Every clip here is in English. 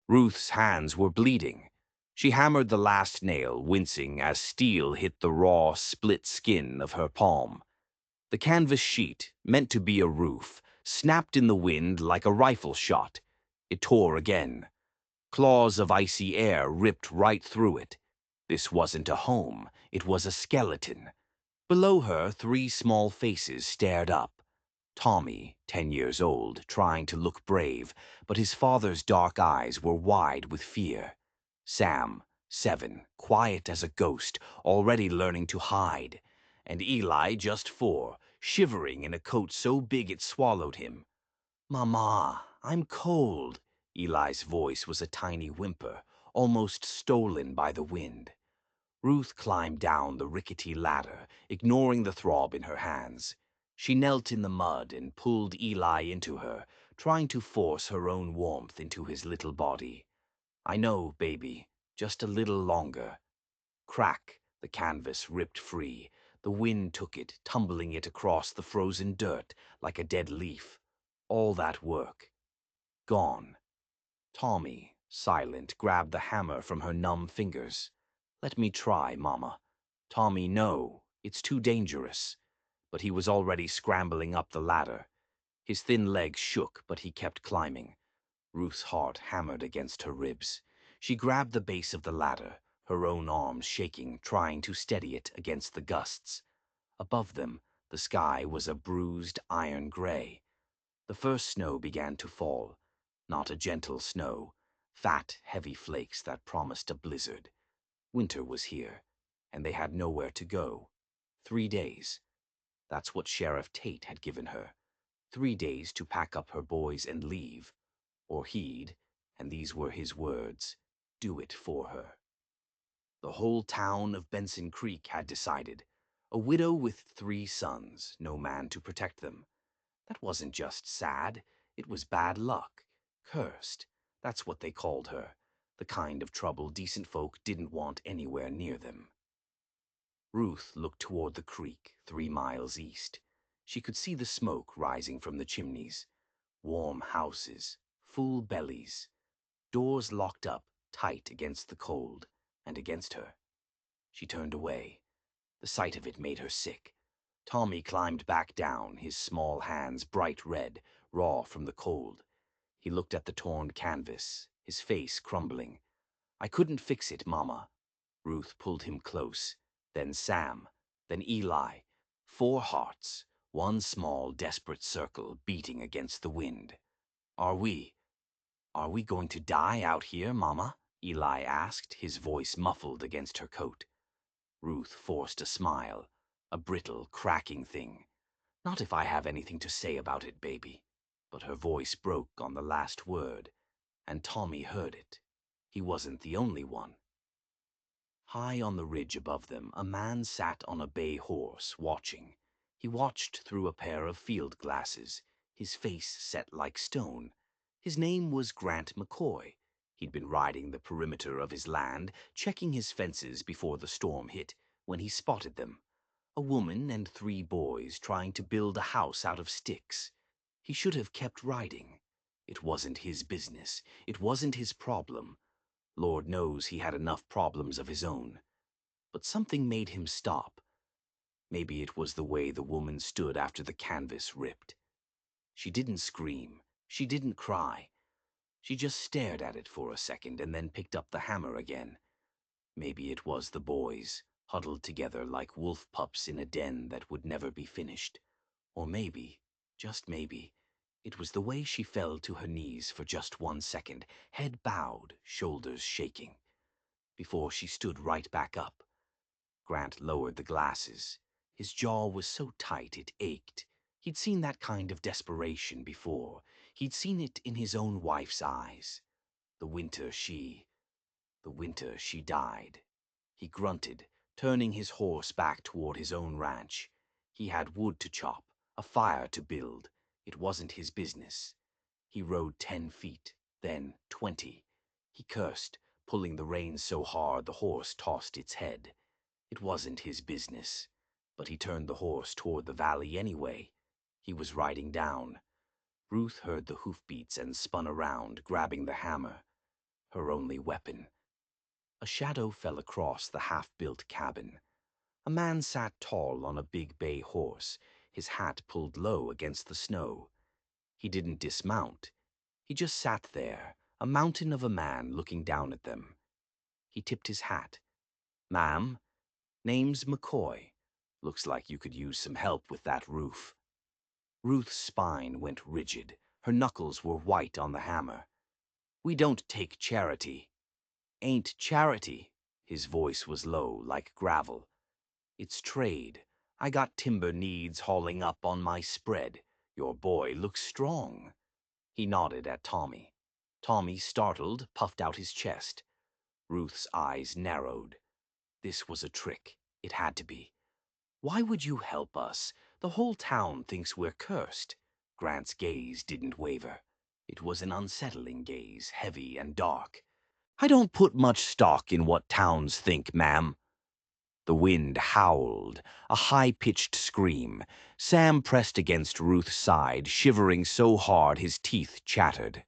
Ruth's hands were bleeding. She hammered the last nail, wincing as steel hit the raw, split skin of her palm. The canvas sheet, meant to be a roof, snapped in the wind like a rifle shot. It tore again. Claws of icy air ripped right through it. This wasn't a home, it was a skeleton. Below her, three small faces stared up. Tommy, 10 years old, trying to look brave, but his father's dark eyes were wide with fear. Sam, 7, quiet as a ghost, already learning to hide. And Eli, just 4, shivering in a coat so big it swallowed him. "Mama, I'm cold." Eli's voice was a tiny whimper, almost stolen by the wind. Ruth climbed down the rickety ladder, ignoring the throb in her hands. She knelt in the mud and pulled Eli into her, trying to force her own warmth into his little body. "I know, baby. Just a little longer." Crack, the canvas ripped free. The wind took it, tumbling it across the frozen dirt like a dead leaf. All that work. Gone. Tommy, silent, grabbed the hammer from her numb fingers. "Let me try, Mama." "Tommy, no. It's too dangerous." But he was already scrambling up the ladder. His thin legs shook, but he kept climbing. Ruth's heart hammered against her ribs. She grabbed the base of the ladder, her own arms shaking, trying to steady it against the gusts. Above them, the sky was a bruised iron gray. The first snow began to fall. Not a gentle snow. Fat, heavy flakes that promised a blizzard. Winter was here, and they had nowhere to go. 3 days. That's what Sheriff Tate had given her. 3 days to pack up her boys and leave. Or he'd, and these were his words, do it for her. The whole town of Benson Creek had decided. A widow with 3 sons, no man to protect them. That wasn't just sad, it was bad luck. Cursed. That's what they called her. The kind of trouble decent folk didn't want anywhere near them. Ruth looked toward the creek, 3 miles east. She could see the smoke rising from the chimneys. Warm houses, full bellies. Doors locked up, tight against the cold, and against her. She turned away. The sight of it made her sick. Tommy climbed back down, his small hands bright red, raw from the cold. He looked at the torn canvas, his face crumbling. "I couldn't fix it, Mama." Ruth pulled him close. Then Sam. Then Eli. 4 hearts, one small, desperate circle beating against the wind. Are we going to die out here, Mama?" Eli asked, his voice muffled against her coat. Ruth forced a smile, a brittle, cracking thing. "Not if I have anything to say about it, baby." But her voice broke on the last word, and Tommy heard it. He wasn't the only one. High on the ridge above them, a man sat on a bay horse, watching. He watched through a pair of field glasses, his face set like stone. His name was Grant McCoy. He'd been riding the perimeter of his land, checking his fences before the storm hit, when he spotted them. A woman and 3 boys trying to build a house out of sticks. He should have kept riding. It wasn't his business. It wasn't his problem. Lord knows he had enough problems of his own. But something made him stop. Maybe it was the way the woman stood after the canvas ripped. She didn't scream. She didn't cry. She just stared at it for a second and then picked up the hammer again. Maybe it was the boys, huddled together like wolf pups in a den that would never be finished. Or maybe, just maybe, it was the way she fell to her knees for just 1 second, head bowed, shoulders shaking, before she stood right back up. Grant lowered the glasses. His jaw was so tight it ached. He'd seen that kind of desperation before. He'd seen it in his own wife's eyes. The winter she died. He grunted, turning his horse back toward his own ranch. He had wood to chop, a fire to build. It wasn't his business. He rode 10 feet, then 20. He cursed, pulling the reins so hard the horse tossed its head. It wasn't his business. But he turned the horse toward the valley anyway. He was riding down. Ruth heard the hoofbeats and spun around, grabbing the hammer. her only weapon. A shadow fell across the half-built cabin. A man sat tall on a big bay horse, his hat pulled low against the snow. He didn't dismount. He just sat there, a mountain of a man looking down at them. He tipped his hat. "Ma'am, name's McCoy. Looks like you could use some help with that roof." Ruth's spine went rigid. Her knuckles were white on the hammer. "We don't take charity." "Ain't charity." His voice was low, like gravel. "It's trade. I got timber needs hauling up on my spread. Your boy looks strong." He nodded at Tommy. Tommy, startled, puffed out his chest. Ruth's eyes narrowed. This was a trick. It had to be. "Why would you help us? The whole town thinks we're cursed." Grant's gaze didn't waver. It was an unsettling gaze, heavy and dark. "I don't put much stock in what towns think, ma'am." The wind howled, a high-pitched scream. Sam pressed against Ruth's side, shivering so hard his teeth chattered.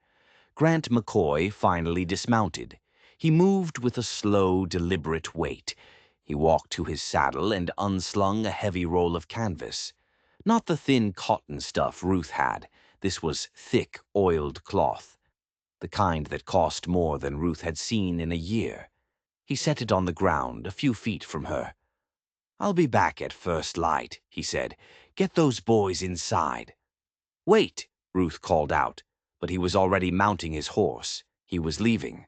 Grant McCoy finally dismounted. He moved with a slow, deliberate weight. He walked to his saddle and unslung a heavy roll of canvas. Not the thin cotton stuff Ruth had. This was thick, oiled cloth, the kind that cost more than Ruth had seen in a year. He set it on the ground, a few feet from her. "I'll be back at first light," he said. "Get those boys inside." "Wait!" Ruth called out, but he was already mounting his horse. He was leaving.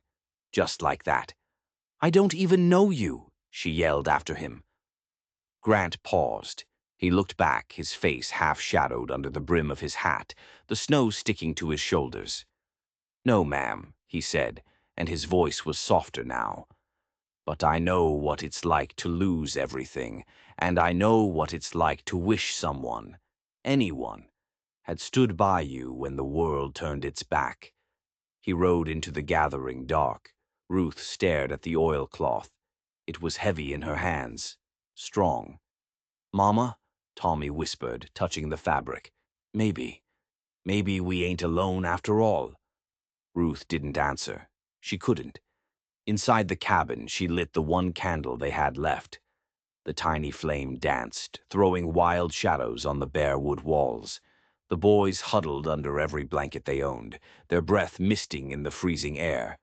Just like that. "I don't even know you," she yelled after him. Grant paused. He looked back, his face half-shadowed under the brim of his hat, the snow sticking to his shoulders. "No, ma'am," he said, and his voice was softer now. "But I know what it's like to lose everything, and I know what it's like to wish someone, anyone, had stood by you when the world turned its back." He rode into the gathering dark. Ruth stared at the oilcloth. It was heavy in her hands, strong. "Mama," Tommy whispered, touching the fabric. Maybe we ain't alone after all." Ruth didn't answer. She couldn't. Inside the cabin, she lit the one candle they had left. The tiny flame danced, throwing wild shadows on the bare wood walls. The boys huddled under every blanket they owned, their breath misting in the freezing air.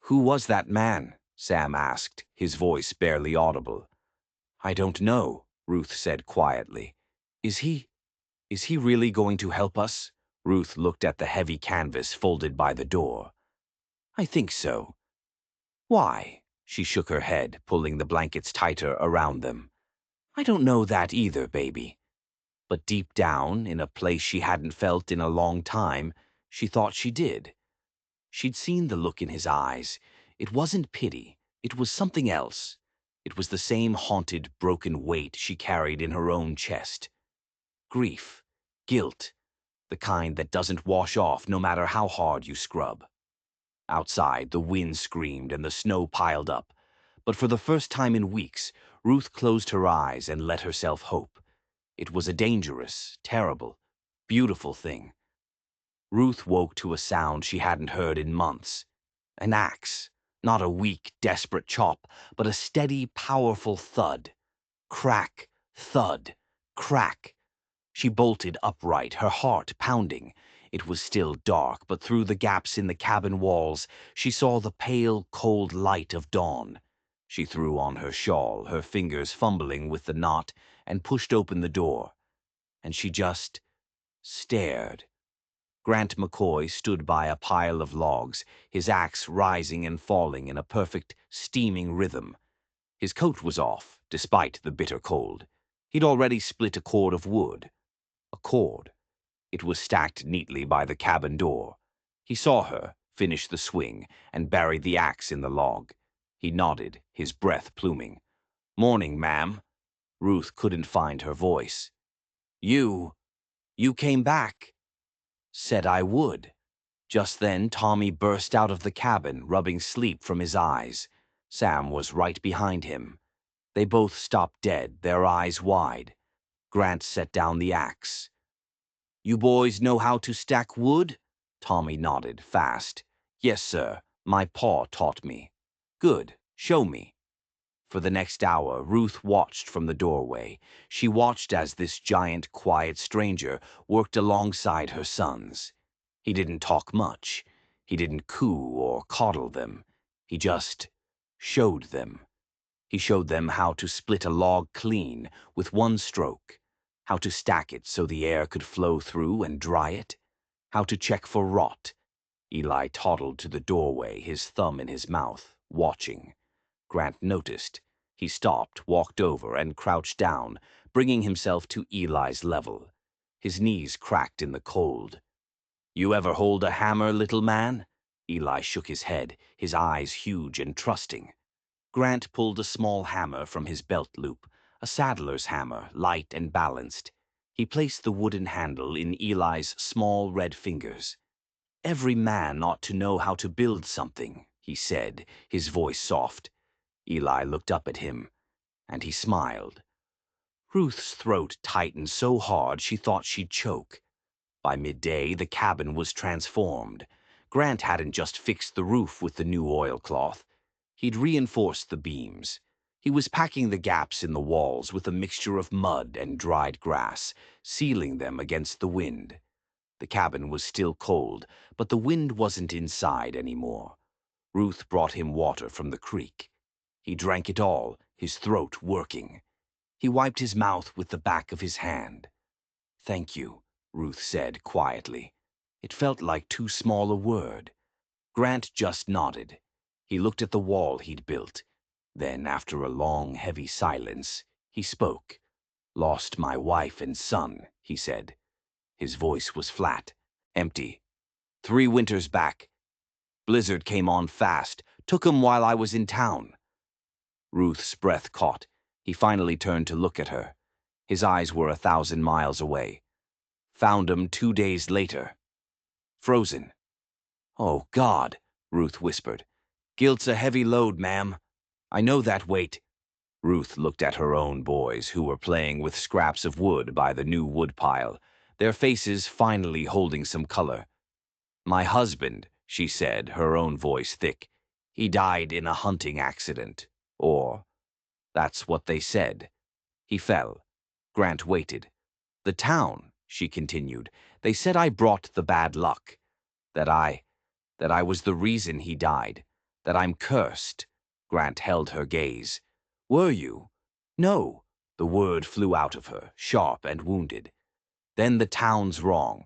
"Who was that man?" Sam asked, his voice barely audible. "I don't know," Ruth said quietly. Is he really going to help us?" Ruth looked at the heavy canvas folded by the door. "I think so." "Why?" She shook her head, pulling the blankets tighter around them. "I don't know that either, baby." But deep down, in a place she hadn't felt in a long time, she thought she did. She'd seen the look in his eyes. It wasn't pity. It was something else. It was the same haunted, broken weight she carried in her own chest. Grief. Guilt. The kind that doesn't wash off no matter how hard you scrub. Outside, the wind screamed and the snow piled up. But for the first time in weeks, Ruth closed her eyes and let herself hope. It was a dangerous, terrible, beautiful thing. Ruth woke to a sound she hadn't heard in months. An axe. Not a weak, desperate chop, but a steady, powerful thud. Crack, thud, crack. She bolted upright, her heart pounding. It was still dark, but through the gaps in the cabin walls, she saw the pale, cold light of dawn. She threw on her shawl, her fingers fumbling with the knot, and pushed open the door. And she just stared. Grant McCoy stood by a pile of logs, his axe rising and falling in a perfect, steaming rhythm. His coat was off, despite the bitter cold. He'd already split a cord of wood. A cord. It was stacked neatly by the cabin door. He saw her, finish the swing, and bury the axe in the log. He nodded, his breath pluming. "Morning, ma'am." Ruth couldn't find her voice. You came back." "Said I would." Just then, Tommy burst out of the cabin, rubbing sleep from his eyes. Sam was right behind him. They both stopped dead, their eyes wide. Grant set down the axe. "You boys know how to stack wood?" Tommy nodded, fast. "Yes, sir. My paw taught me. Good, show me. For the next hour, Ruth watched from the doorway. She watched as this giant, quiet stranger worked alongside her sons. He didn't talk much. He didn't coo or coddle them. He just showed them. He showed them how to split a log clean with one stroke, how to stack it so the air could flow through and dry it, how to check for rot. Eli toddled to the doorway, his thumb in his mouth, watching. Grant noticed. He stopped, walked over, and crouched down, bringing himself to Eli's level. His knees cracked in the cold. "You ever hold a hammer, little man?" Eli shook his head, his eyes huge and trusting. Grant pulled a small hammer from his belt loop, a saddler's hammer, light and balanced. He placed the wooden handle in Eli's small red fingers. "Every man ought to know how to build something," he said, his voice soft. Eli looked up at him, and he smiled. Ruth's throat tightened so hard she thought she'd choke. By midday, the cabin was transformed. Grant hadn't just fixed the roof with the new oilcloth. He'd reinforced the beams. He was packing the gaps in the walls with a mixture of mud and dried grass, sealing them against the wind. The cabin was still cold, but the wind wasn't inside anymore. Ruth brought him water from the creek. He drank it all, his throat working. He wiped his mouth with the back of his hand. "Thank you," Ruth said quietly. It felt like too small a word. Grant just nodded. He looked at the wall he'd built. Then, after a long, heavy silence, he spoke. "Lost my wife and son," he said. His voice was flat, empty. "3 winters back. Blizzard came on fast. Took 'em while I was in town." Ruth's breath caught. He finally turned to look at her. His eyes were 1,000 miles away. "Found 'em 2 days later. Frozen." "Oh, God," Ruth whispered. "Guilt's a heavy load, ma'am. I know that weight." Ruth looked at her own boys, who were playing with scraps of wood by the new woodpile, their faces finally holding some color. "My husband," she said, her own voice thick. "He died in a hunting accident. Or, that's what they said. He fell." Grant waited. "The town," she continued. "They said I brought the bad luck. That I was the reason he died. That I'm cursed." Grant held her gaze. "Were you?" "No." The word flew out of her, sharp and wounded. "Then the town's wrong."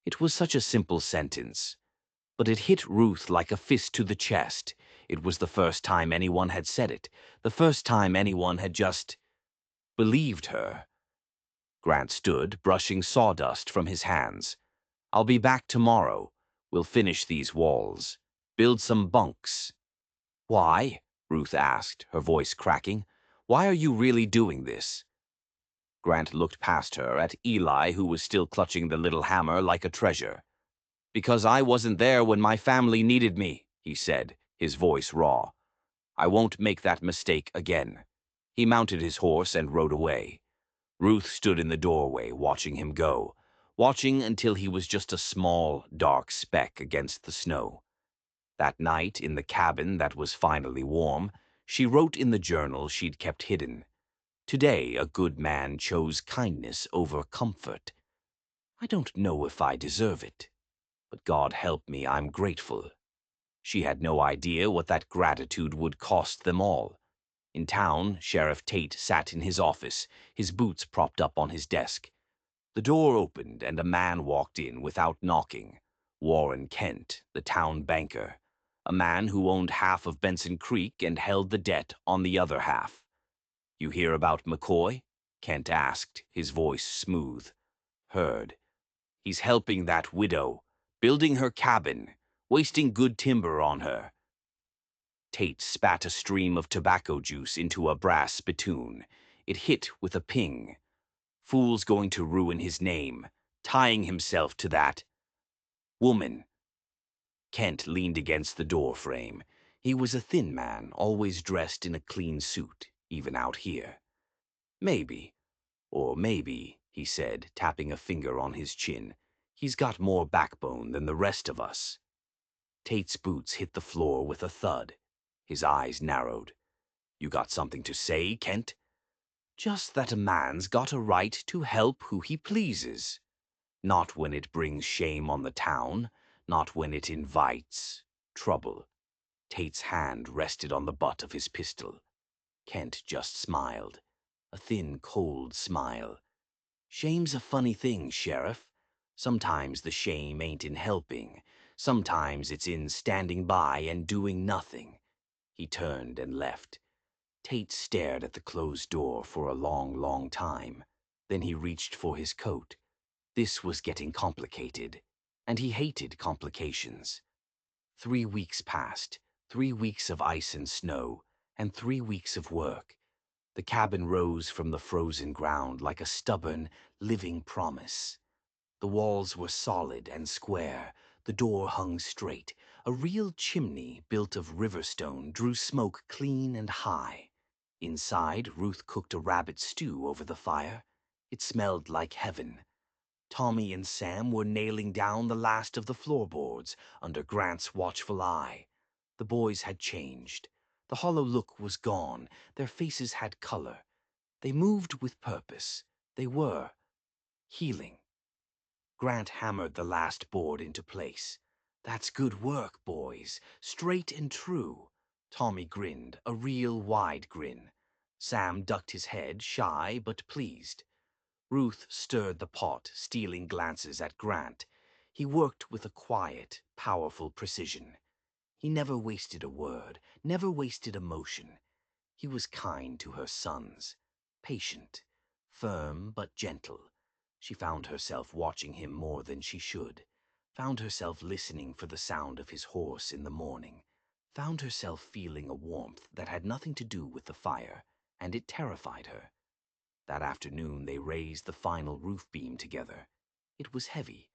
It was such a simple sentence, but it hit Ruth like a fist to the chest. It was the first time anyone had said it, the first time anyone had just believed her. Grant stood, brushing sawdust from his hands. "I'll be back tomorrow. We'll finish these walls. Build some bunks." "Why?" Ruth asked, her voice cracking. "Why are you really doing this?" Grant looked past her at Eli, who was still clutching the little hammer like a treasure. "Because I wasn't there when my family needed me," he said, his voice raw. "I won't make that mistake again." He mounted his horse and rode away. Ruth stood in the doorway, watching him go, watching until he was just a small, dark speck against the snow. That night, in the cabin that was finally warm, she wrote in the journal she'd kept hidden. "Today, a good man chose kindness over comfort. I don't know if I deserve it, but God help me, I'm grateful." She had no idea what that gratitude would cost them all. In town, Sheriff Tate sat in his office, his boots propped up on his desk. The door opened and a man walked in without knocking. Warren Kent, the town banker. A man who owned half of Benson Creek and held the debt on the other half. "You hear about McCoy?" Kent asked, his voice smooth. "Heard. He's helping that widow, building her cabin, wasting good timber on her." Tate spat a stream of tobacco juice into a brass spittoon. It hit with a ping. "Fool's going to ruin his name, tying himself to that woman." Kent leaned against the door frame. He was a thin man, always dressed in a clean suit, even out here. "Maybe, or maybe," he said, tapping a finger on his chin. "He's got more backbone than the rest of us." Tate's boots hit the floor with a thud. His eyes narrowed. "You got something to say, Kent?" "Just that a man's got a right to help who he pleases. Not when it brings shame on the town, not when it invites trouble." Tate's hand rested on the butt of his pistol. Kent just smiled. A thin, cold smile. "Shame's a funny thing, Sheriff. Sometimes the shame ain't in helping. Sometimes it's in standing by and doing nothing." He turned and left. Tate stared at the closed door for a long, long time. Then he reached for his coat. This was getting complicated, and he hated complications. 3 weeks passed, 3 weeks of ice and snow, and 3 weeks of work. The cabin rose from the frozen ground like a stubborn, living promise. The walls were solid and square, the door hung straight. A real chimney built of river stone drew smoke clean and high. Inside, Ruth cooked a rabbit stew over the fire. It smelled like heaven. Tommy and Sam were nailing down the last of the floorboards under Grant's watchful eye. The boys had changed. The hollow look was gone. Their faces had color. They moved with purpose. They were healing. Grant hammered the last board into place. "That's good work, boys. Straight and true." Tommy grinned, a real wide grin. Sam ducked his head, shy but pleased. Ruth stirred the pot, stealing glances at Grant. He worked with a quiet, powerful precision. He never wasted a word, never wasted emotion. He was kind to her sons, patient, firm but gentle. She found herself watching him more than she should, found herself listening for the sound of his horse in the morning, found herself feeling a warmth that had nothing to do with the fire, and it terrified her. That afternoon they raised the final roof beam together. It was heavy.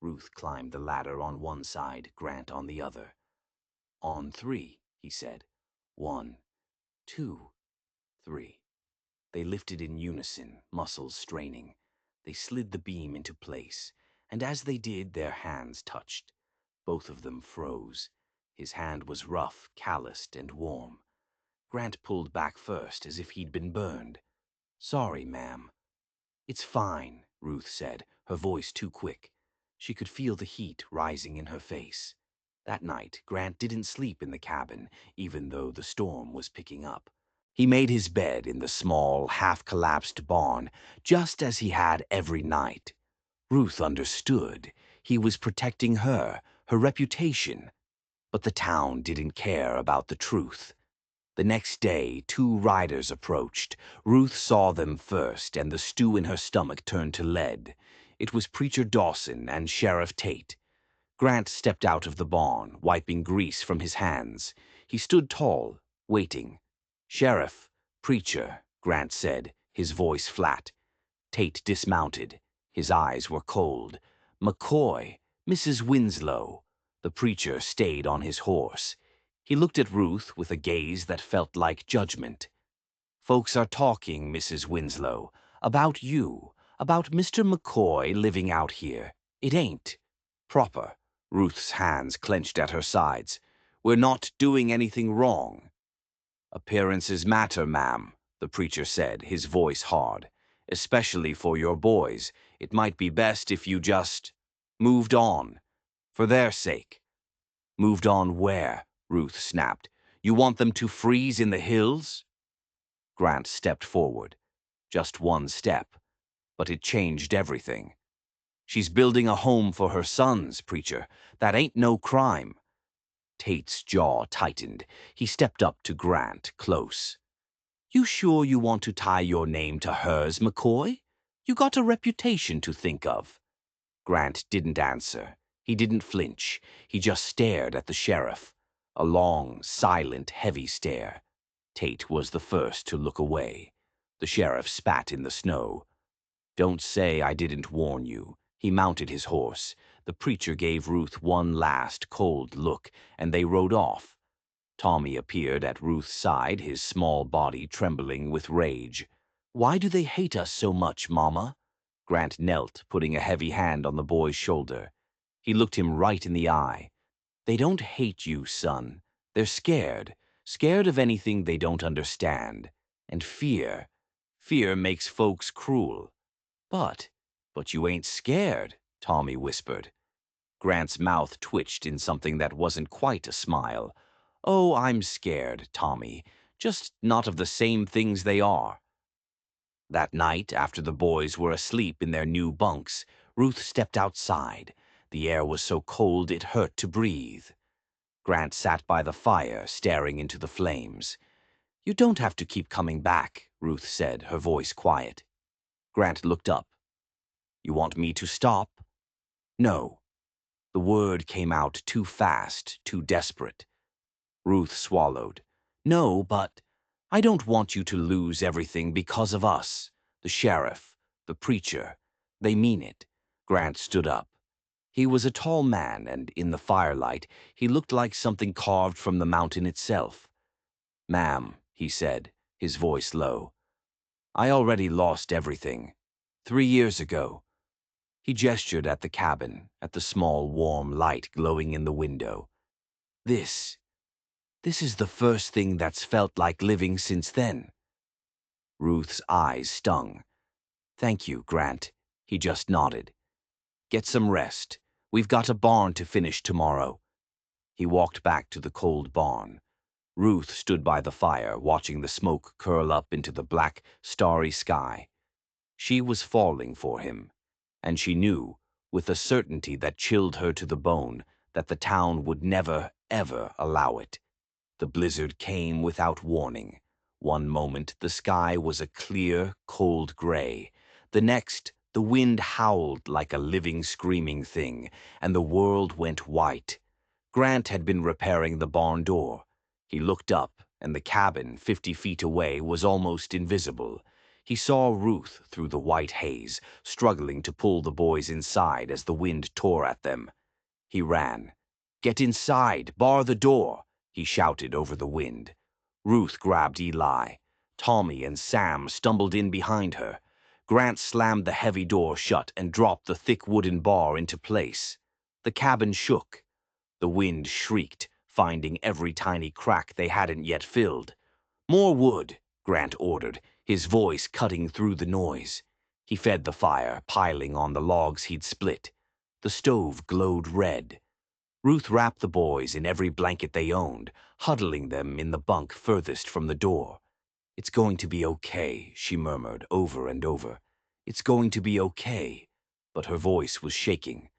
Ruth climbed the ladder on one side, Grant on the other. "On 3, he said. 1, 2, 3. They lifted in unison, muscles straining. They slid the beam into place, and as they did, their hands touched. Both of them froze. His hand was rough, calloused, and warm. Grant pulled back first, as if he'd been burned. "Sorry, ma'am." "It's fine," Ruth said, her voice too quick. She could feel the heat rising in her face. That night, Grant didn't sleep in the cabin, even though the storm was picking up. He made his bed in the small, half-collapsed barn, just as he had every night. Ruth understood. He was protecting her, her reputation. But the town didn't care about the truth. The next day, 2 riders approached. Ruth saw them first, and the stew in her stomach turned to lead. It was Preacher Dawson and Sheriff Tate. Grant stepped out of the barn, wiping grease from his hands. He stood tall, waiting. "Sheriff, Preacher," Grant said, his voice flat. Tate dismounted. His eyes were cold. "McCoy, Mrs. Winslow." The preacher stayed on his horse. He looked at Ruth with a gaze that felt like judgment. "Folks are talking, Mrs. Winslow, about you, about Mr. McCoy living out here. It ain't proper." Ruth's hands clenched at her sides. "We're not doing anything wrong." "Appearances matter, ma'am," the preacher said, his voice hard. "Especially for your boys. It might be best if you just moved on. For their sake." "Moved on where?" Ruth snapped. "You want them to freeze in the hills?" Grant stepped forward. Just one step. But it changed everything. "She's building a home for her sons, preacher. That ain't no crime." Tate's jaw tightened. He stepped up to Grant, close. "You sure you want to tie your name to hers, McCoy? You got a reputation to think of." Grant didn't answer. He didn't flinch. He just stared at the sheriff. A long, silent, heavy stare. Tate was the first to look away. The sheriff spat in the snow. "Don't say I didn't warn you." He mounted his horse. The preacher gave Ruth one last, cold look, and they rode off. Tommy appeared at Ruth's side, his small body trembling with rage. "Why do they hate us so much, Mama?" Grant knelt, putting a heavy hand on the boy's shoulder. He looked him right in the eye. They don't hate you, son. They're scared. Scared of anything they don't understand. And fear makes folks cruel. But you ain't scared, Tommy whispered. Grant's mouth twitched in something that wasn't quite a smile. Oh, I'm scared, Tommy. Just not of the same things they are. That night, after the boys were asleep in their new bunks, Ruth stepped outside. The air was so cold it hurt to breathe. Grant sat by the fire, staring into the flames. You don't have to keep coming back, Ruth said, her voice quiet. Grant looked up. You want me to stop? No. The word came out too fast, too desperate. Ruth swallowed. No, but I don't want you to lose everything because of us. The sheriff, the preacher. They mean it. Grant stood up. He was a tall man, and in the firelight, he looked like something carved from the mountain itself. Ma'am, he said, his voice low, I already lost everything. 3 years ago. He gestured at the cabin, at the small, warm light glowing in the window. This is the first thing that's felt like living since then. Ruth's eyes stung. Thank you, Grant. He just nodded. Get some rest. We've got a barn to finish tomorrow. He walked back to the cold barn. Ruth stood by the fire, watching the smoke curl up into the black, starry sky. She was falling for him, and she knew, with a certainty that chilled her to the bone, that the town would never, ever allow it. The blizzard came without warning. One moment the sky was a clear, cold gray. The next, the wind howled like a living, screaming thing, and the world went white. Grant had been repairing the barn door. He looked up, and the cabin, 50 feet away, was almost invisible. He saw Ruth through the white haze, struggling to pull the boys inside as the wind tore at them. He ran. Get inside! Bar the door! He shouted over the wind. Ruth grabbed Eli. Tommy and Sam stumbled in behind her. Grant slammed the heavy door shut and dropped the thick wooden bar into place. The cabin shook. The wind shrieked, finding every tiny crack they hadn't yet filled. More wood, Grant ordered, his voice cutting through the noise. He fed the fire, piling on the logs he'd split. The stove glowed red. Ruth wrapped the boys in every blanket they owned, huddling them in the bunk furthest from the door. It's going to be okay, she murmured over and over. It's going to be okay. But her voice was shaking.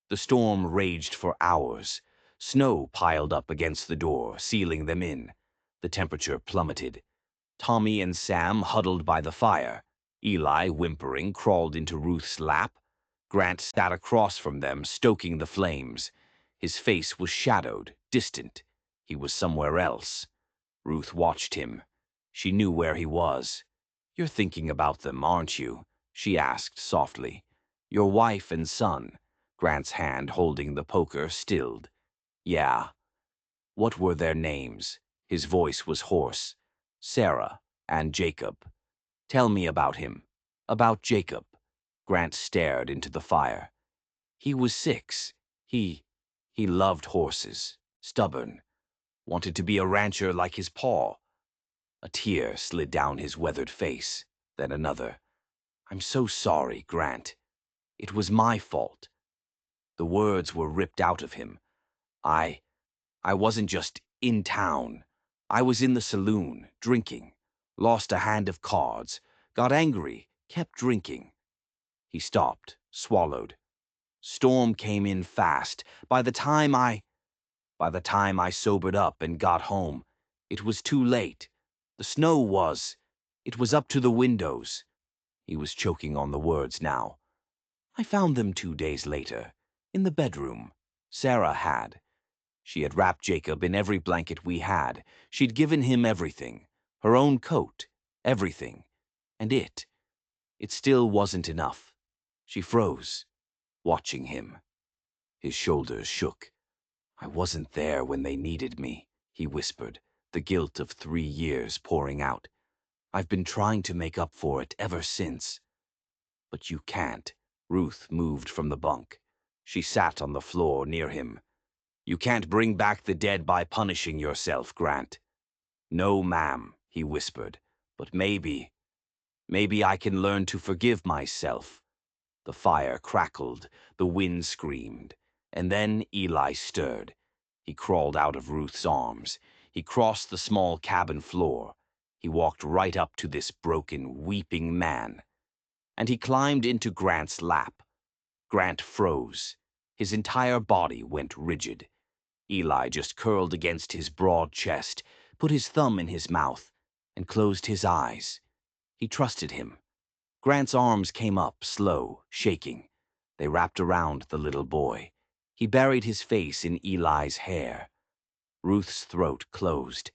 The storm raged for hours. Snow piled up against the door, sealing them in. The temperature plummeted. Tommy and Sam huddled by the fire. Eli, whimpering, crawled into Ruth's lap. Grant sat across from them, stoking the flames. His face was shadowed, distant. He was somewhere else. Ruth watched him. She knew where he was. You're thinking about them, aren't you? She asked softly. Your wife and son. Grant's hand holding the poker stilled. Yeah. What were their names? His voice was hoarse. Sarah and Jacob. Tell me about him. About Jacob. Grant stared into the fire. He was 6. He loved horses. Stubborn. Wanted to be a rancher like his pa. A tear slid down his weathered face. Then another. I'm so sorry, Grant. It was my fault. The words were ripped out of him. I wasn't just in town. I was in the saloon, drinking. Lost a hand of cards. Got angry. Kept drinking. He stopped, swallowed. Storm came in fast. By the time I sobered up and got home, it was too late. The snow was. It was up to the windows. He was choking on the words now. I found them 2 days later, in the bedroom. Sarah had. She had wrapped Jacob in every blanket we had. She'd given him everything. Her own coat. Everything. And it still wasn't enough. She froze, watching him. His shoulders shook. I wasn't there when they needed me, he whispered, the guilt of 3 years pouring out. I've been trying to make up for it ever since. But you can't. Ruth moved from the bunk. She sat on the floor near him. You can't bring back the dead by punishing yourself, Grant. No, ma'am, he whispered, but maybe I can learn to forgive myself. The fire crackled, the wind screamed, and then Eli stirred. He crawled out of Ruth's arms. He crossed the small cabin floor. He walked right up to this broken, weeping man. And he climbed into Grant's lap. Grant froze. His entire body went rigid. Eli just curled against his broad chest, put his thumb in his mouth, and closed his eyes. He trusted him. Grant's arms came up, slow, shaking. They wrapped around the little boy. He buried his face in Eli's hair. Ruth's throat closed.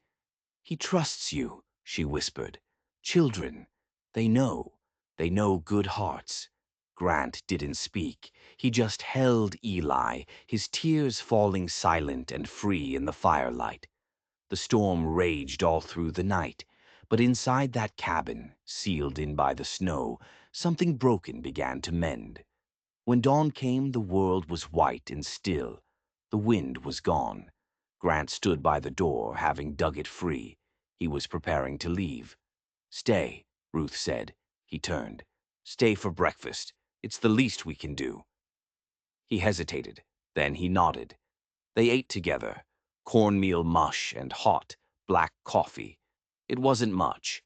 "He trusts you," she whispered. "Children, they know. They know good hearts." Grant didn't speak. He just held Eli, his tears falling silent and free in the firelight. The storm raged all through the night, but inside that cabin, sealed in by the snow, something broken began to mend. When dawn came, the world was white and still. The wind was gone. Grant stood by the door, having dug it free. He was preparing to leave. "Stay," Ruth said. He turned. "Stay for breakfast. It's the least we can do." He hesitated. Then he nodded. They ate together, cornmeal mush and hot, black coffee. It wasn't much,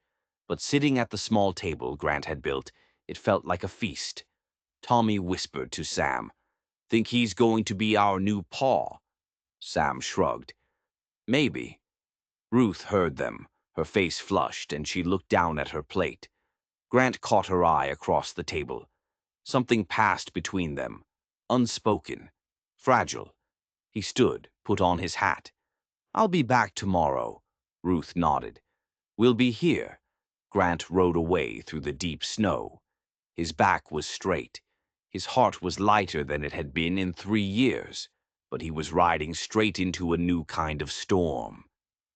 but sitting at the small table Grant had built, it felt like a feast. Tommy whispered to Sam, "Think he's going to be our new paw?" Sam shrugged. "Maybe." Ruth heard them. Her face flushed, and she looked down at her plate. Grant caught her eye across the table. Something passed between them, unspoken, fragile. He stood, put on his hat. "I'll be back tomorrow." Ruth nodded. "We'll be here." Grant rode away through the deep snow. His back was straight. His heart was lighter than it had been in 3 years, but he was riding straight into a new kind of storm.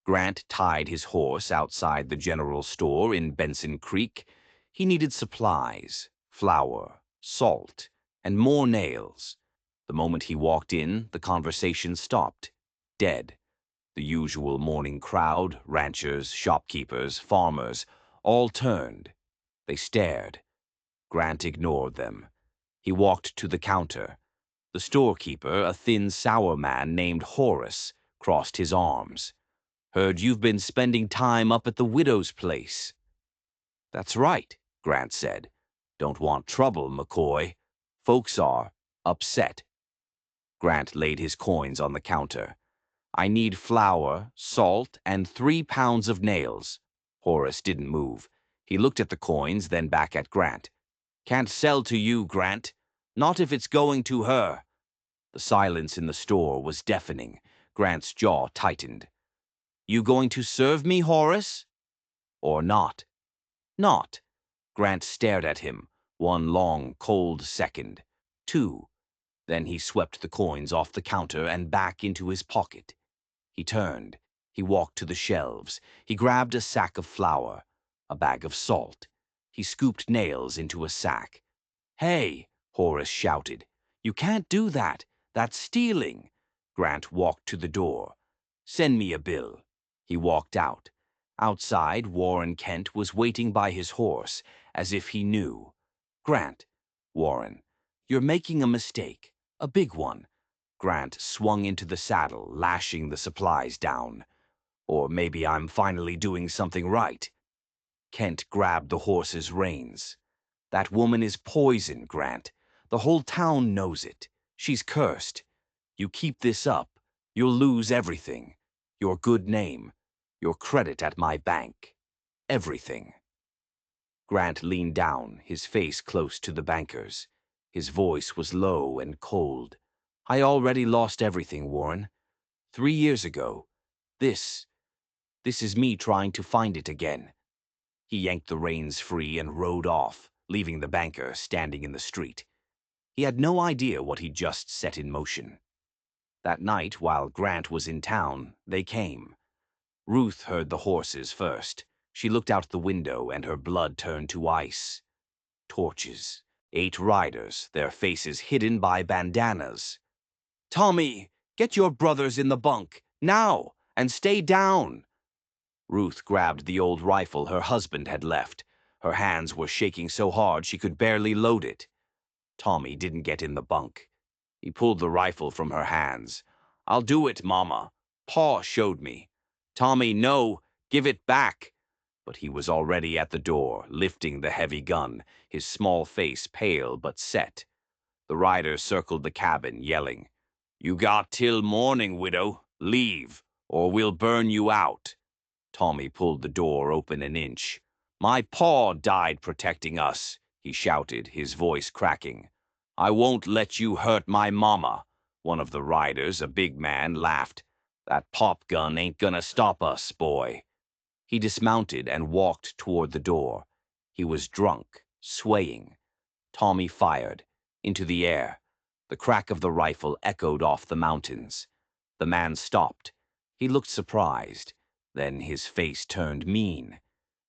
Grant tied his horse outside the general store in Benson Creek. He needed supplies, flour, salt, and more nails. The moment he walked in, the conversation stopped. Dead. The usual morning crowd, ranchers, shopkeepers, farmers, all turned. They stared. Grant ignored them. He walked to the counter. The storekeeper, a thin, sour man named Horace, crossed his arms. "Heard you've been spending time up at the widow's place." "That's right," Grant said. "Don't want trouble, McCoy. Folks are upset." Grant laid his coins on the counter. "I need flour, salt, and 3 pounds of nails." Horace didn't move. He looked at the coins, then back at Grant. "Can't sell to you, Grant. Not if it's going to her." The silence in the store was deafening. Grant's jaw tightened. "You going to serve me, Horace? Or not?" "Not." Grant stared at him. 1 long, cold second. 2. Then he swept the coins off the counter and back into his pocket. He turned. He walked to the shelves. He grabbed a sack of flour, a bag of salt. He scooped nails into a sack. "Hey!" Horace shouted. "You can't do that. That's stealing." Grant walked to the door. "Send me a bill." He walked out. Outside, Warren Kent was waiting by his horse, as if he knew. "Grant." "Warren, you're making a mistake. A big one." Grant swung into the saddle, lashing the supplies down. "Or maybe I'm finally doing something right." Kent grabbed the horse's reins. "That woman is poison, Grant. The whole town knows it. She's cursed. You keep this up, you'll lose everything. Your good name, your credit at my bank. Everything." Grant leaned down, his face close to the banker's. His voice was low and cold. "I already lost everything, Warren. 3 years ago. This is me trying to find it again." He yanked the reins free and rode off, leaving the banker standing in the street. He had no idea what he'd just set in motion. That night, while Grant was in town, they came. Ruth heard the horses first. She looked out the window and her blood turned to ice. Torches. 8 riders, their faces hidden by bandanas. "Tommy!" Get your brothers in the bunk, now, and stay down. Ruth grabbed the old rifle her husband had left. Her hands were shaking so hard she could barely load it. Tommy didn't get in the bunk. He pulled the rifle from her hands. I'll do it, Mama. Pa showed me. Tommy, no, give it back. But he was already at the door, lifting the heavy gun, his small face pale but set. The rider circled the cabin, yelling, You got till morning, widow. Leave, or we'll burn you out. Tommy pulled the door open an inch. My paw died protecting us, he shouted, his voice cracking. I won't let you hurt my mama. One of the riders, a big man, laughed. That pop gun ain't gonna stop us, boy. He dismounted and walked toward the door. He was drunk, swaying. Tommy fired. Into the air. The crack of the rifle echoed off the mountains. The man stopped. He looked surprised. Then his face turned mean.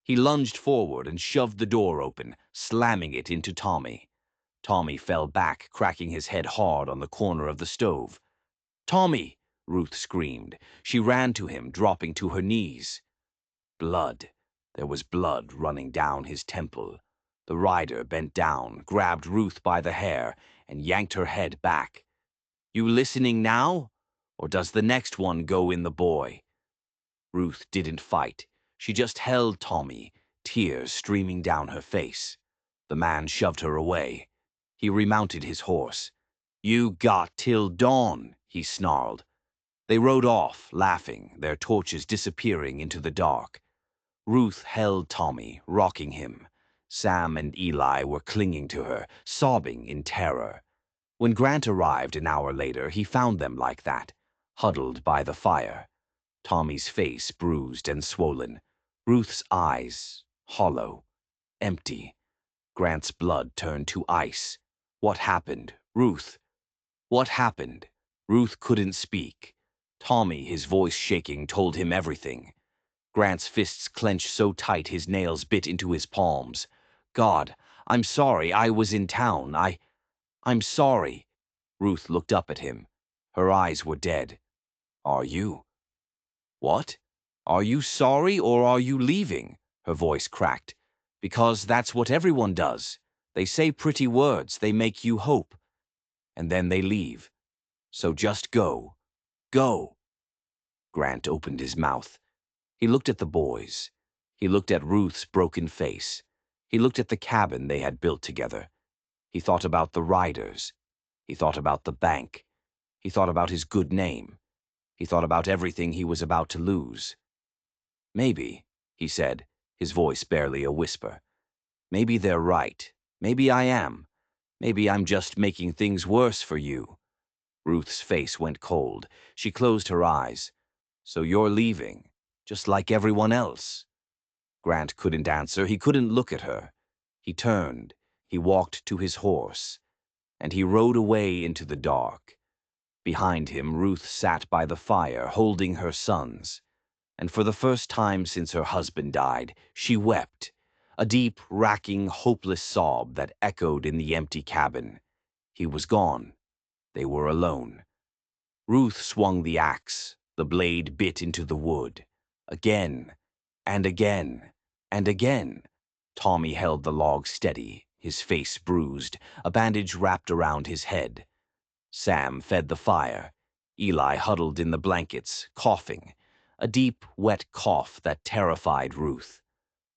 He lunged forward and shoved the door open, slamming it into Tommy. Tommy fell back, cracking his head hard on the corner of the stove. Tommy! Ruth screamed. She ran to him, dropping to her knees. Blood. There was blood running down his temple. The rider bent down, grabbed Ruth by the hair, and yanked her head back. You listening now? Or does the next one go in the boy? Ruth didn't fight. She just held Tommy, tears streaming down her face. The man shoved her away. He remounted his horse. You got till dawn, he snarled. They rode off, laughing, their torches disappearing into the dark. Ruth held Tommy, rocking him. Sam and Eli were clinging to her, sobbing in terror. When Grant arrived an hour later, he found them like that, huddled by the fire. Tommy's face bruised and swollen. Ruth's eyes hollow, empty. Grant's blood turned to ice. What happened, Ruth? What happened? Ruth couldn't speak. Tommy, his voice shaking, told him everything. Grant's fists clenched so tight his nails bit into his palms. God, I'm sorry, I was in town. I'm sorry. Ruth looked up at him. Her eyes were dead. Are you? What? Are you sorry or are you leaving? Her voice cracked. Because that's what everyone does. They say pretty words, they make you hope. And then they leave. So just go. Go. Grant opened his mouth. He looked at the boys. He looked at Ruth's broken face. He looked at the cabin they had built together. He thought about the riders. He thought about the bank. He thought about his good name. He thought about everything he was about to lose. Maybe, he said, his voice barely a whisper. Maybe they're right. Maybe I am. Maybe I'm just making things worse for you. Ruth's face went cold. She closed her eyes. So you're leaving, just like everyone else. Grant couldn't answer. He couldn't look at her. He turned. He walked to his horse. And he rode away into the dark. Behind him, Ruth sat by the fire, holding her sons. And for the first time since her husband died, she wept, a deep, racking, hopeless sob that echoed in the empty cabin. He was gone. They were alone. Ruth swung the axe. The blade bit into the wood. Again, and again, and again. Tommy held the log steady, his face bruised, a bandage wrapped around his head. Sam fed the fire. Eli huddled in the blankets, coughing, a deep, wet cough that terrified Ruth.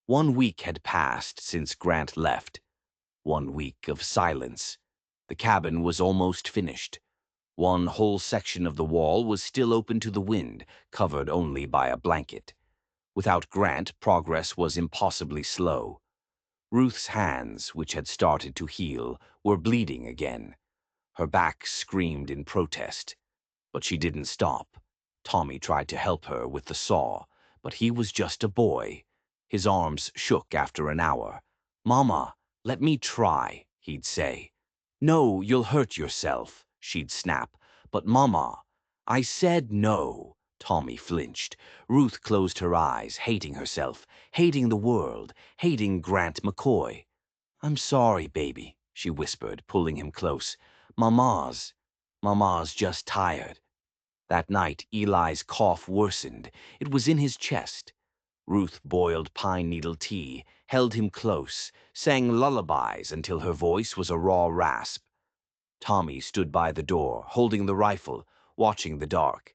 1 week had passed since Grant left. 1 week of silence. The cabin was almost finished. One whole section of the wall was still open to the wind, covered only by a blanket. Without Grant, progress was impossibly slow. Ruth's hands, which had started to heal, were bleeding again. Her back screamed in protest. But she didn't stop. Tommy tried to help her with the saw, but he was just a boy. His arms shook after an hour. Mama, let me try, he'd say. No, you'll hurt yourself, she'd snap. But Mama, I said no. Tommy flinched. Ruth closed her eyes, hating herself, hating the world, hating Grant McCoy. I'm sorry, baby, she whispered, pulling him close. Mama's just tired. That night, Eli's cough worsened. It was in his chest. Ruth boiled pine needle tea, held him close, sang lullabies until her voice was a raw rasp. Tommy stood by the door, holding the rifle, watching the dark.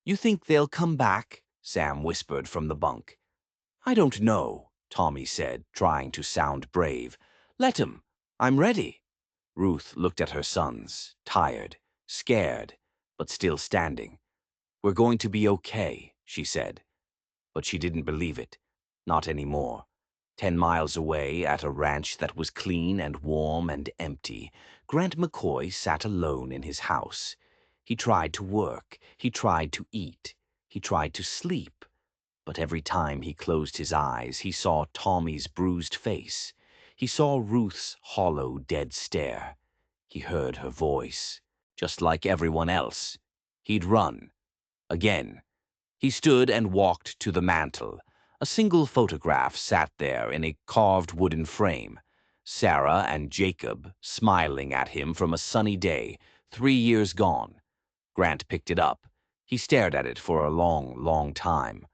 "You think they'll come back?" Sam whispered from the bunk. "I don't know," Tommy said, trying to sound brave. "Let 'em. I'm ready." Ruth looked at her sons, tired, scared, but still standing. "We're going to be okay," she said. But she didn't believe it. Not anymore. 10 miles away, at a ranch that was clean and warm and empty, Grant McCoy sat alone in his house. He tried to work. He tried to eat. He tried to sleep. But every time he closed his eyes, he saw Tommy's bruised face. He saw Ruth's hollow, dead stare. He heard her voice. Just like everyone else. He'd run. Again. He stood and walked to the mantel. A single photograph sat there in a carved wooden frame. Sarah and Jacob, smiling at him from a sunny day, 3 years gone. Grant picked it up. He stared at it for a long, long time.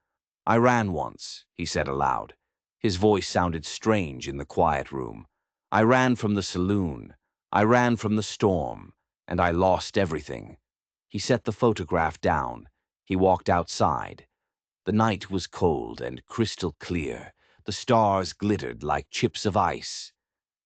"I ran once," he said aloud. His voice sounded strange in the quiet room. "I ran from the saloon. I ran from the storm. And I lost everything." He set the photograph down. He walked outside. The night was cold and crystal clear. The stars glittered like chips of ice.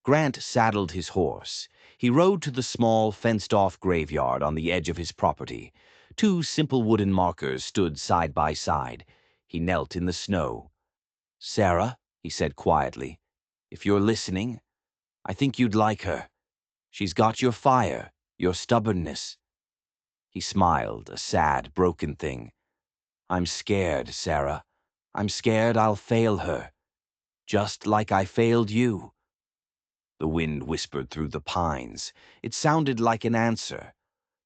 Grant saddled his horse. He rode to the small, fenced-off graveyard on the edge of his property. 2 simple wooden markers stood side by side. He knelt in the snow. "Sarah," he said quietly, "if you're listening, I think you'd like her. She's got your fire, your stubbornness." He smiled, a sad, broken thing. "I'm scared, Sarah. I'm scared I'll fail her. Just like I failed you." The wind whispered through the pines. It sounded like an answer.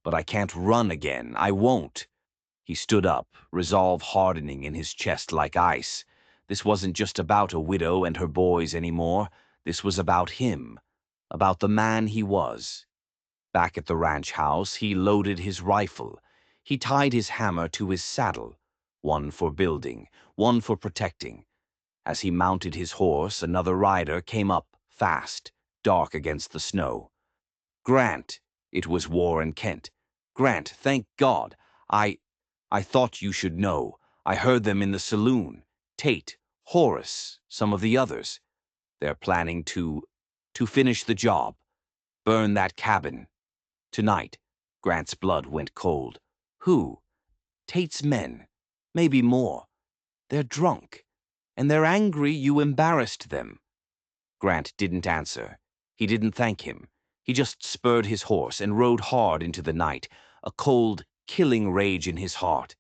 "But I can't run again. I won't." He stood up, resolve hardening in his chest like ice. This wasn't just about a widow and her boys anymore. This was about him, about the man he was. Back at the ranch house, he loaded his rifle. He tied his hammer to his saddle, one for building, one for protecting. As he mounted his horse, another rider came up, fast, dark against the snow. "Grant," it was Warren Kent. "Grant, thank God. I thought you should know. I heard them in the saloon. Tate, Horace, some of the others. They're planning to finish the job. Burn that cabin. Tonight." Grant's blood went cold. "Who?" "Tate's men. Maybe more. They're drunk. And they're angry you embarrassed them." Grant didn't answer. He didn't thank him. He just spurred his horse and rode hard into the night, a cold, killing rage in his heart.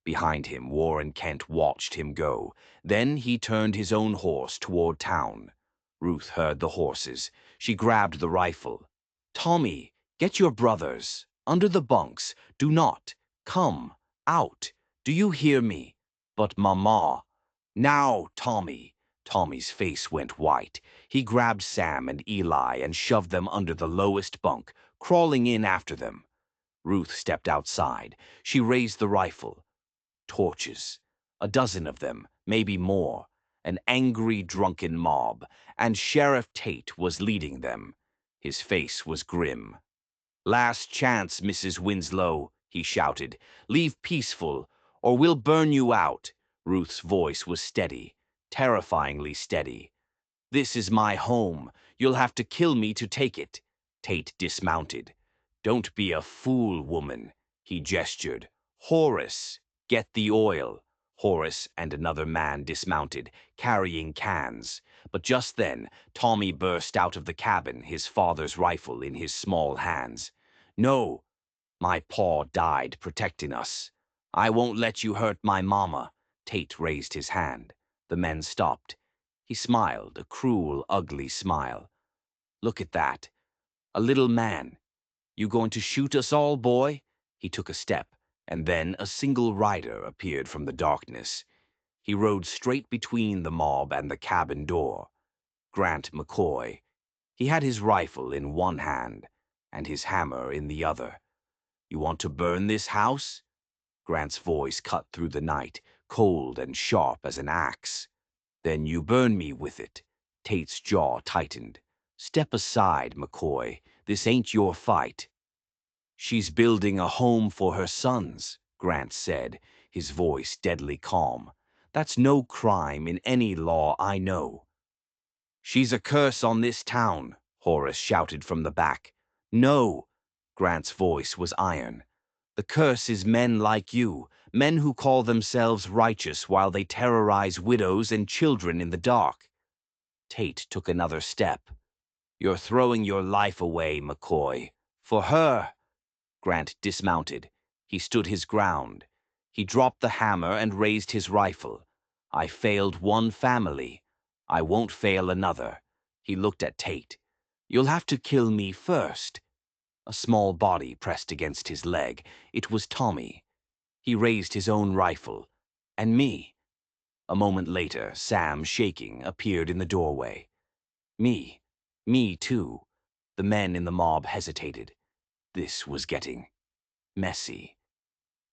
Behind him, Warren Kent watched him go. Then he turned his own horse toward town. Ruth heard the horses. She grabbed the rifle. "Tommy, get your brothers. Under the bunks. Do not. Come. Out. Do you hear me? But Mama. Now, Tommy." Tommy's face went white. He grabbed Sam and Eli and shoved them under the lowest bunk, crawling in after them. Ruth stepped outside. She raised the rifle. Torches. A dozen of them, maybe more. An angry, drunken mob, and Sheriff Tate was leading them. His face was grim. "Last chance, Mrs. Winslow," he shouted. "Leave peaceful, or we'll burn you out." Ruth's voice was steady, terrifyingly steady. "This is my home. You'll have to kill me to take it." Tate dismounted. "Don't be a fool, woman," he gestured. "Horace, get the oil." Horace and another man dismounted, carrying cans. But just then, Tommy burst out of the cabin, his father's rifle in his small hands. "No, my paw died protecting us. I won't let you hurt my mama." Tate raised his hand. The men stopped. He smiled, a cruel, ugly smile. "Look at that. A little man. You going to shoot us all, boy?" He took a step, and then a single rider appeared from the darkness. He rode straight between the mob and the cabin door. Grant McCoy. He had his rifle in one hand and his hammer in the other. "You want to burn this house?" Grant's voice cut through the night, cold and sharp as an axe. Then you burn me with it. Tate's jaw tightened. Step aside, McCoy. This ain't your fight. She's building a home for her sons, Grant said, his voice deadly calm. That's no crime in any law I know. She's a curse on this town, Horace shouted from the back. No, Grant's voice was iron. The curse is men like you, men who call themselves righteous while they terrorize widows and children in the dark. Tate took another step. You're throwing your life away, McCoy. For her. Grant dismounted. He stood his ground. He dropped the hammer and raised his rifle. I failed one family. I won't fail another. He looked at Tate. You'll have to kill me first. A small body pressed against his leg. It was Tommy. He raised his own rifle. And me. A moment later, Sam, shaking, appeared in the doorway. Me. Me, too. The men in the mob hesitated. This was getting messy.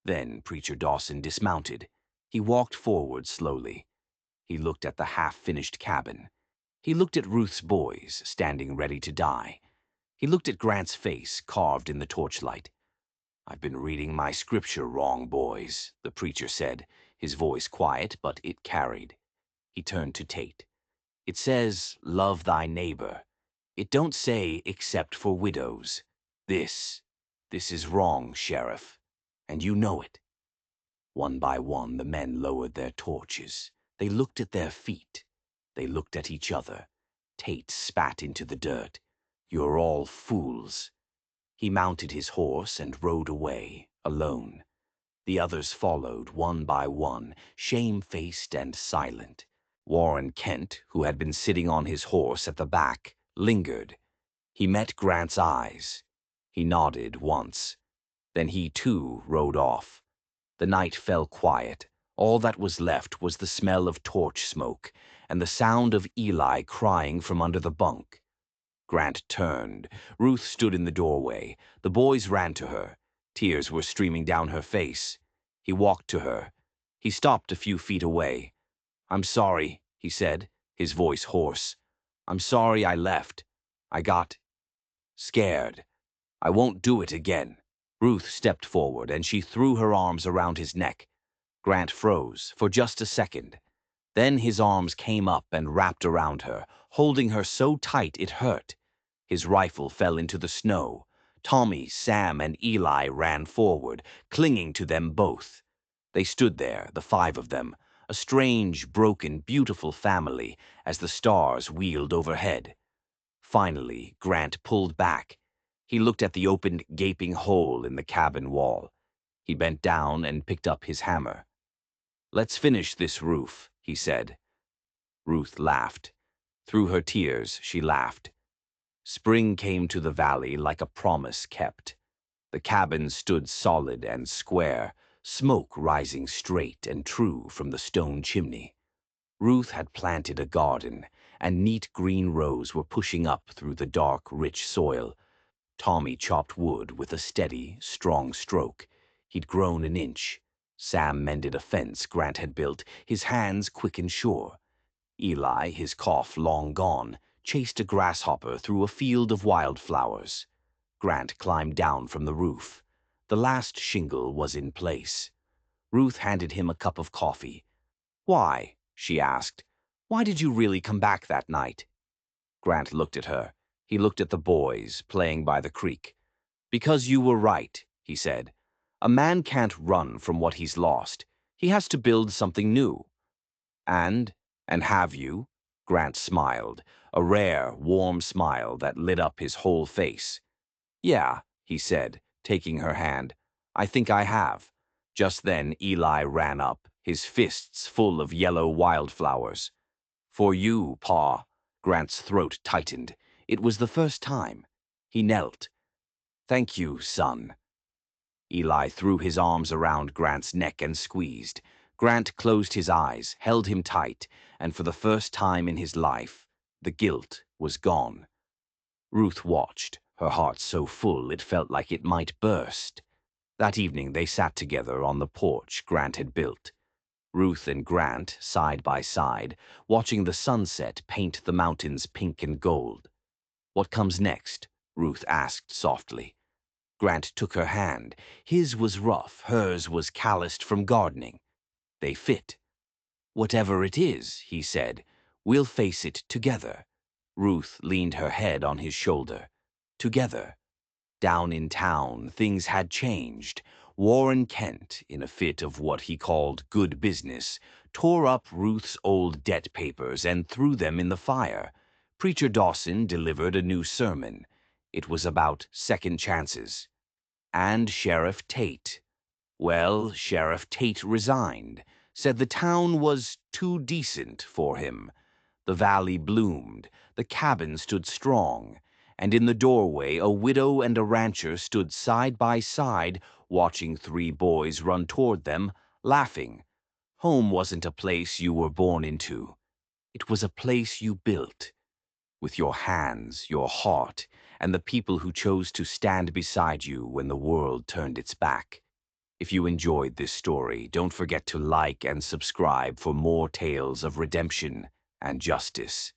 Then Preacher Dawson dismounted. He walked forward slowly. He looked at the half-finished cabin. He looked at Ruth's boys, standing ready to die. He looked at Grant's face, carved in the torchlight. I've been reading my scripture wrong, boys, the preacher said, his voice quiet, but it carried. He turned to Tate. It says, love thy neighbor. It don't say, except for widows. This is wrong, Sheriff, and you know it. One by one, the men lowered their torches. They looked at their feet. They looked at each other. Tate spat into the dirt. You're all fools. He mounted his horse and rode away, alone. The others followed, one by one, shamefaced and silent. Warren Kent, who had been sitting on his horse at the back, lingered. He met Grant's eyes. He nodded once. Then he, too, rode off. The night fell quiet. All that was left was the smell of torch smoke and the sound of Eli crying from under the bunk. Grant turned. Ruth stood in the doorway. The boys ran to her. Tears were streaming down her face. He walked to her. He stopped a few feet away. I'm sorry, he said, his voice hoarse. I'm sorry I left. I got scared. I won't do it again. Ruth stepped forward, and she threw her arms around his neck. Grant froze for just a second. Then his arms came up and wrapped around her, holding her so tight it hurt. His rifle fell into the snow. Tommy, Sam, and Eli ran forward, clinging to them both. They stood there, the five of them, a strange, broken, beautiful family, as the stars wheeled overhead. Finally, Grant pulled back. He looked at the opened, gaping hole in the cabin wall. He bent down and picked up his hammer. Let's finish this roof, he said. Ruth laughed. Through her tears, she laughed. Spring came to the valley like a promise kept. The cabin stood solid and square, smoke rising straight and true from the stone chimney. Ruth had planted a garden, and neat green rows were pushing up through the dark, rich soil. Tommy chopped wood with a steady, strong stroke. He'd grown an inch. Sam mended a fence Grant had built, his hands quick and sure. Eli, his cough long gone, chased a grasshopper through a field of wildflowers. Grant climbed down from the roof. The last shingle was in place. Ruth handed him a cup of coffee. Why? She asked. Why did you really come back that night? Grant looked at her. He looked at the boys, playing by the creek. Because you were right, he said. A man can't run from what he's lost. He has to build something new. And have you? Grant smiled, a rare, warm smile that lit up his whole face. Yeah, he said, taking her hand. I think I have. Just then Eli ran up, his fists full of yellow wildflowers. For you, Pa. Grant's throat tightened. It was the first time. He knelt. Thank you, son. Eli threw his arms around Grant's neck and squeezed. Grant closed his eyes, held him tight, and for the first time in his life, the guilt was gone. Ruth watched, her heart so full it felt like it might burst. That evening they sat together on the porch Grant had built. Ruth and Grant, side by side, watching the sunset paint the mountains pink and gold. "What comes next?" Ruth asked softly. Grant took her hand. His was rough, hers was calloused from gardening. They fit. "Whatever it is," he said, "we'll face it together." Ruth leaned her head on his shoulder. Together. Down in town, things had changed. Warren Kent, in a fit of what he called good business, tore up Ruth's old debt papers and threw them in the fire. Preacher Dawson delivered a new sermon. It was about second chances. And Sheriff Tate. Well, Sheriff Tate resigned, said the town was too decent for him. The valley bloomed, the cabin stood strong, and in the doorway a widow and a rancher stood side by side, watching three boys run toward them, laughing. Home wasn't a place you were born into. It was a place you built. With your hands, your heart, and the people who chose to stand beside you when the world turned its back. If you enjoyed this story, don't forget to like and subscribe for more tales of redemption and justice.